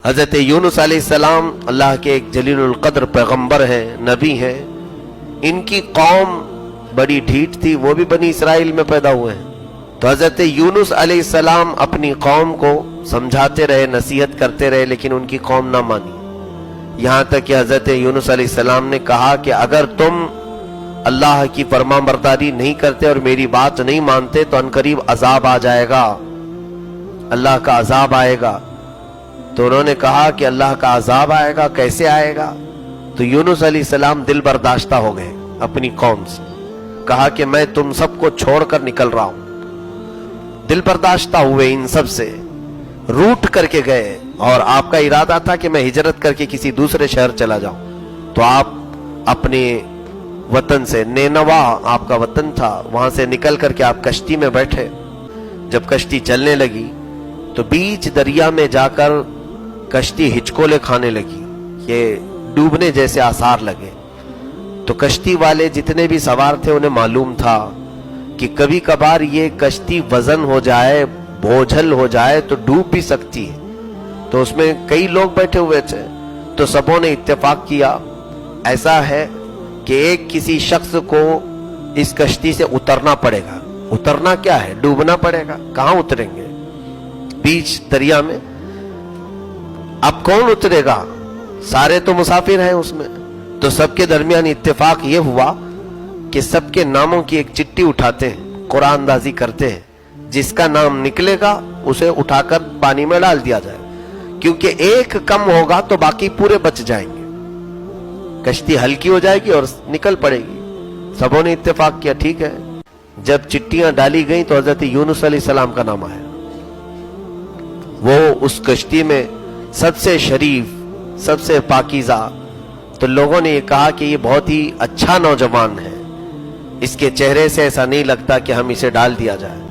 حضرت یونس علیہ السلام اللہ کے ایک جلیل القدر پیغمبر ہیں، نبی ہیں. ان کی قوم بڑی ڈھیٹ تھی، وہ بھی بنی اسرائیل میں پیدا ہوئے ہیں. تو حضرت یونس علیہ السلام اپنی قوم کو سمجھاتے رہے، نصیحت کرتے رہے، لیکن ان کی قوم نہ مانی. یہاں تک کہ حضرت یونس علیہ السلام نے کہا کہ اگر تم اللہ کی فرما برداری نہیں کرتے اور میری بات نہیں مانتے تو عنقریب عذاب آ جائے گا، اللہ کا عذاب آئے گا. تو انہوں نے کہا کہ اللہ کا عذاب آئے گا، کیسے آئے گا؟ تو یونس علیہ السلام دل برداشتہ ہو گئے اپنی قوم سے، کہا کہ میں تم سب کو چھوڑ کر نکل رہا ہوں. دل برداشتہ ہوئے، ان سب سے روٹ کر کے گئے، اور آپ کا ارادہ تھا کہ میں ہجرت کر کے کسی دوسرے شہر چلا جاؤں. تو آپ اپنے وطن سے، نینوا آپ کا وطن تھا، وہاں سے نکل کر کے آپ کشتی میں بیٹھے. جب کشتی چلنے لگی تو بیچ دریا میں جا کر کشتی ہچکولے کھانے لگی، یہ ڈوبنے جیسے آثار لگے. تو کشتی والے جتنے بھی سوار تھے انہیں معلوم تھا کہ کبھی کبھار یہ کشتی وزن ہو جائے، بوجھل ہو جائے تو ڈوب بھی سکتی ہے. تو اس میں کئی لوگ بیٹھے ہوئے تھے، تو سبوں نے اتفاق کیا ایسا ہے کہ ایک کسی شخص کو اس کشتی سے اترنا پڑے گا. اترنا کیا ہے؟ ڈوبنا پڑے گا. کہاں اتریں گے؟ بیچ دریا میں. اب کون اترے گا؟ سارے تو مسافر ہیں اس میں. تو سب کے درمیان اتفاق یہ ہوا کہ سب کے ناموں کی ایک چٹھی اٹھاتے ہیں، قرآن اندازی کرتے ہیں، جس کا نام نکلے گا اسے اٹھا کر پانی میں ڈال دیا جائے، کیونکہ ایک کم ہوگا تو باقی پورے بچ جائیں گے. کشتی ہلکی ہو جائے گی اور نکل پڑے گی. سبوں نے اتفاق کیا، ٹھیک ہے. جب چٹیاں ڈالی گئیں تو حضرت یونس علیہ السلام کا نام آیا. وہ اس کشتی میں سب سے شریف، سب سے پاکیزہ. تو لوگوں نے یہ کہا کہ یہ بہت ہی اچھا نوجوان ہے، اس کے چہرے سے ایسا نہیں لگتا کہ ہم اسے ڈال دیا جائے.